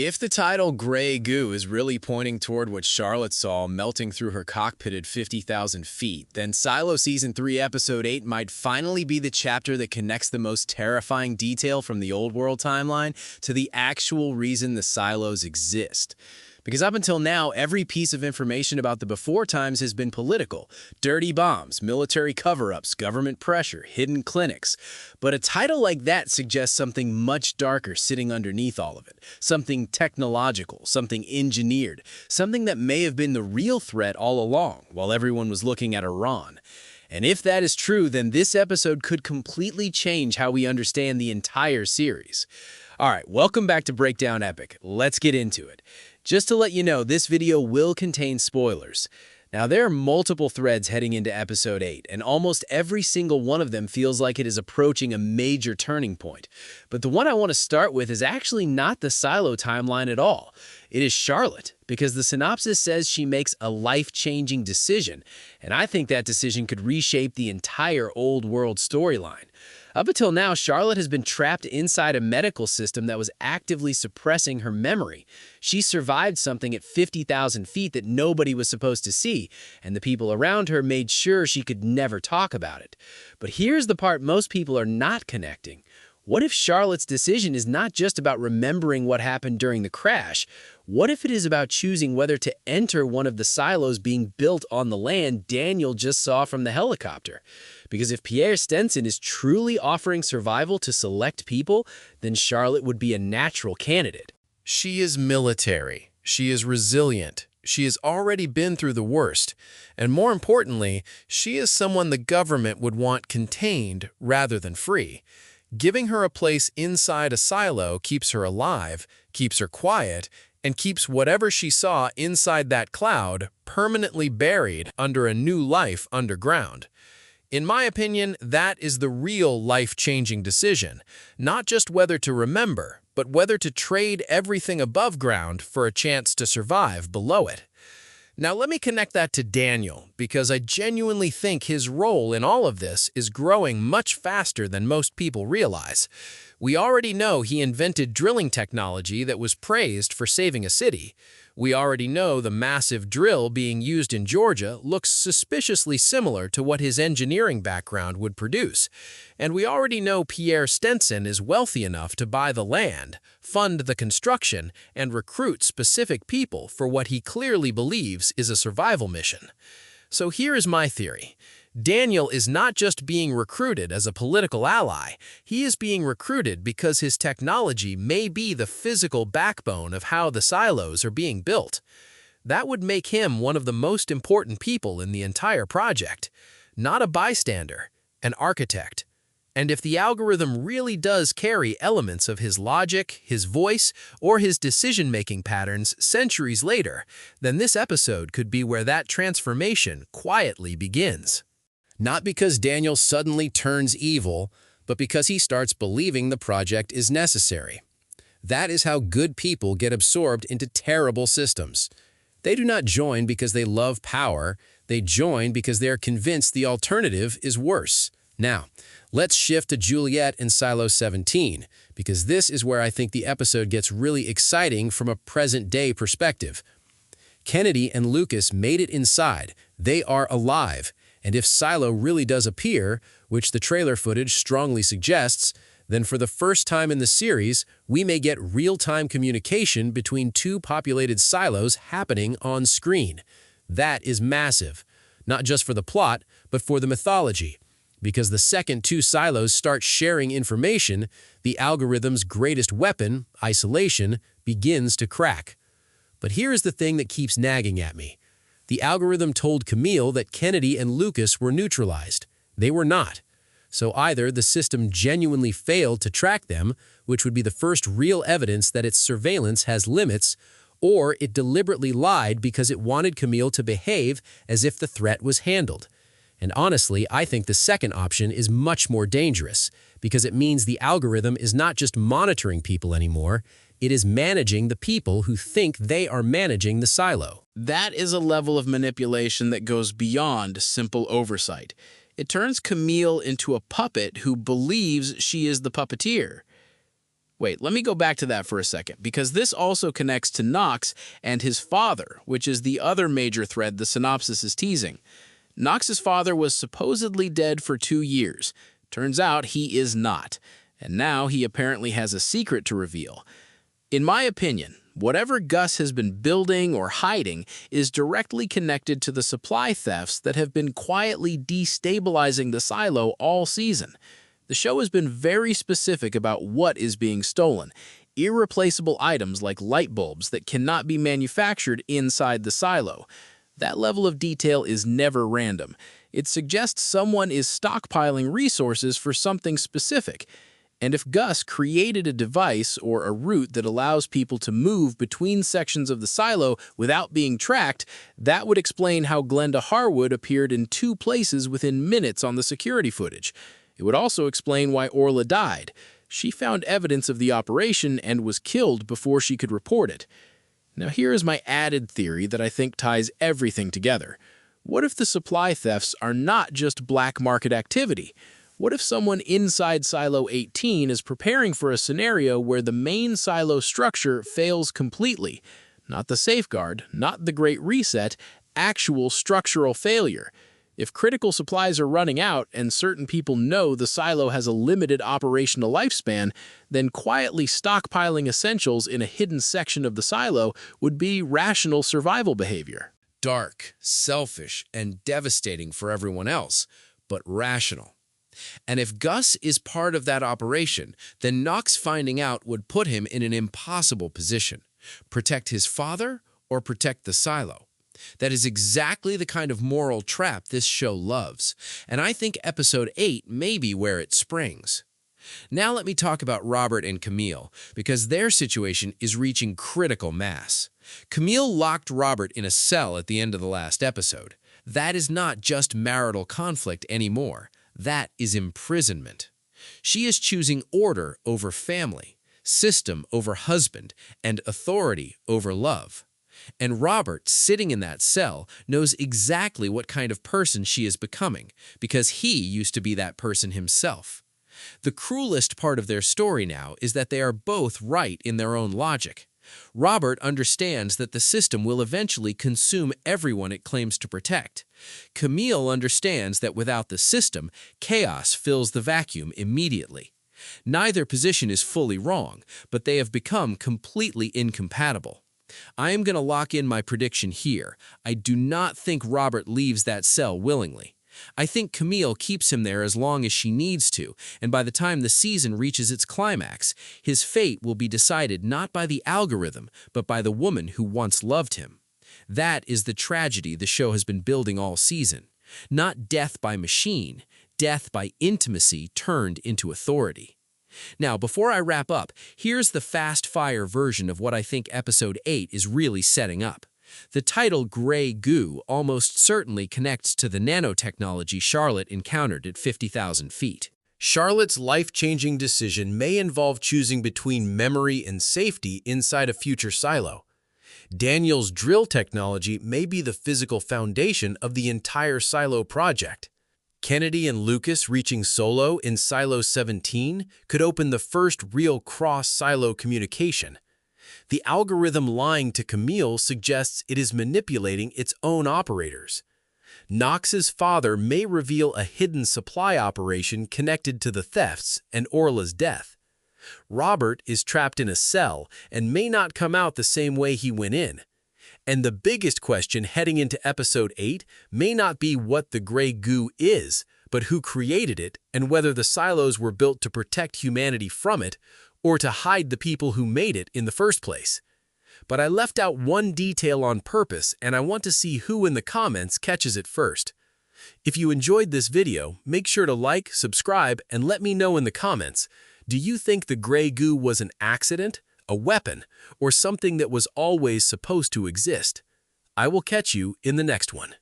If the title Gray Goo is really pointing toward what Charlotte saw melting through her cockpit at 50,000 feet, then Silo Season 3 Episode 8 might finally be the chapter that connects the most terrifying detail from the Old World timeline to the actual reason the silos exist. Because up until now, every piece of information about the before times has been political. Dirty bombs, military cover-ups, government pressure, hidden clinics. But a title like that suggests something much darker sitting underneath all of it. Something technological, something engineered, something that may have been the real threat all along, while everyone was looking at Iran. And if that is true, then this episode could completely change how we understand the entire series. Alright, welcome back to Breakdown Epic. Let's get into it. Just to let you know, this video will contain spoilers. Now, there are multiple threads heading into Episode 8, and almost every single one of them feels like it is approaching a major turning point. But the one I want to start with is actually not the Silo timeline at all. It is Charlotte, because the synopsis says she makes a life-changing decision, and I think that decision could reshape the entire Old World storyline. Up until now, Charlotte has been trapped inside a medical system that was actively suppressing her memory. She survived something at 50,000 feet that nobody was supposed to see, and the people around her made sure she could never talk about it. But here's the part most people are not connecting. What if Charlotte's decision is not just about remembering what happened during the crash? What if it is about choosing whether to enter one of the silos being built on the land Daniel just saw from the helicopter? Because if Pierre Stenson is truly offering survival to select people, then Charlotte would be a natural candidate. She is military. She is resilient. She has already been through the worst. And more importantly, she is someone the government would want contained rather than free. Giving her a place inside a silo keeps her alive, keeps her quiet, and keeps whatever she saw inside that cloud permanently buried under a new life underground. In my opinion, that is the real life-changing decision, not just whether to remember, but whether to trade everything above ground for a chance to survive below it. Now let me connect that to Daniel, because I genuinely think his role in all of this is growing much faster than most people realize. We already know he invented drilling technology that was praised for saving a city. We already know the massive drill being used in Georgia looks suspiciously similar to what his engineering background would produce. And we already know Pierre Stenson is wealthy enough to buy the land, fund the construction, and recruit specific people for what he clearly believes is a survival mission. So here is my theory. Daniel is not just being recruited as a political ally, he is being recruited because his technology may be the physical backbone of how the silos are being built. That would make him one of the most important people in the entire project, not a bystander, an architect. And if the algorithm really does carry elements of his logic, his voice, or his decision-making patterns centuries later, then this episode could be where that transformation quietly begins. Not because Daniel suddenly turns evil, but because he starts believing the project is necessary. That is how good people get absorbed into terrible systems. They do not join because they love power, they join because they are convinced the alternative is worse. Now, let's shift to Juliet in Silo 17, because this is where I think the episode gets really exciting from a present-day perspective. Kennedy and Lucas made it inside. They are alive. And if Silo really does appear, which the trailer footage strongly suggests, then for the first time in the series, we may get real-time communication between two populated silos happening on screen. That is massive, not just for the plot, but for the mythology. Because the second two silos start sharing information, the algorithm's greatest weapon, isolation, begins to crack. But here is the thing that keeps nagging at me. The algorithm told Camille that Kennedy and Lucas were neutralized. They were not. So either the system genuinely failed to track them, which would be the first real evidence that its surveillance has limits, or it deliberately lied because it wanted Camille to behave as if the threat was handled. And honestly, I think the second option is much more dangerous, because it means the algorithm is not just monitoring people anymore, it is managing the people who think they are managing the silo. That is a level of manipulation that goes beyond simple oversight. It turns Camille into a puppet who believes she is the puppeteer. Wait, let me go back to that for a second, because this also connects to Knox and his father, which is the other major thread the synopsis is teasing. Knox's father was supposedly dead for 2 years. Turns out he is not, and now he apparently has a secret to reveal. In my opinion, whatever Gus has been building or hiding is directly connected to the supply thefts that have been quietly destabilizing the silo all season. The show has been very specific about what is being stolen. Irreplaceable items like light bulbs that cannot be manufactured inside the silo. That level of detail is never random. It suggests someone is stockpiling resources for something specific. And if Gus created a device or a route that allows people to move between sections of the silo without being tracked, that would explain how Glenda Harwood appeared in 2 places within minutes on the security footage. It would also explain why Orla died. She found evidence of the operation and was killed before she could report it. Now here is my added theory that I think ties everything together. What if the supply thefts are not just black market activity? What if someone inside Silo 18 is preparing for a scenario where the main silo structure fails completely? Not the safeguard, not the Great Reset, actual structural failure. If critical supplies are running out and certain people know the silo has a limited operational lifespan, then quietly stockpiling essentials in a hidden section of the silo would be rational survival behavior. Dark, selfish, and devastating for everyone else, but rational. And if Gus is part of that operation, then Knox finding out would put him in an impossible position. Protect his father or protect the silo? That is exactly the kind of moral trap this show loves, and I think episode 8 may be where it springs. Now let me talk about Robert and Camille, because their situation is reaching critical mass. Camille locked Robert in a cell at the end of the last episode. That is not just marital conflict anymore. That is imprisonment. She is choosing order over family, system over husband, and authority over love. And Robert, sitting in that cell, knows exactly what kind of person she is becoming, because he used to be that person himself. The cruelest part of their story now is that they are both right in their own logic. Robert understands that the system will eventually consume everyone it claims to protect. Camille understands that without the system, chaos fills the vacuum immediately. Neither position is fully wrong, but they have become completely incompatible. I am going to lock in my prediction here. I do not think Robert leaves that cell willingly. I think Camille keeps him there as long as she needs to, and by the time the season reaches its climax, his fate will be decided not by the algorithm, but by the woman who once loved him. That is the tragedy the show has been building all season. Not death by machine, death by intimacy turned into authority. Now, before I wrap up, here's the fast-fire version of what I think Episode 8 is really setting up. The title Gray Goo almost certainly connects to the nanotechnology Charlotte encountered at 50,000 feet. Charlotte's life-changing decision may involve choosing between memory and safety inside a future silo. Daniel's drill technology may be the physical foundation of the entire silo project. Kennedy and Lucas reaching Solo in Silo 17 could open the first real cross-silo communication. The algorithm lying to Camille suggests it is manipulating its own operators. Knox's father may reveal a hidden supply operation connected to the thefts and Orla's death. Robert is trapped in a cell and may not come out the same way he went in. And the biggest question heading into Episode 8 may not be what the Gray Goo is, but who created it and whether the silos were built to protect humanity from it or to hide the people who made it in the first place. But I left out one detail on purpose, and I want to see who in the comments catches it first. If you enjoyed this video, make sure to like, subscribe, and let me know in the comments, do you think the Gray Goo was an accident, a weapon, or something that was always supposed to exist? I will catch you in the next one.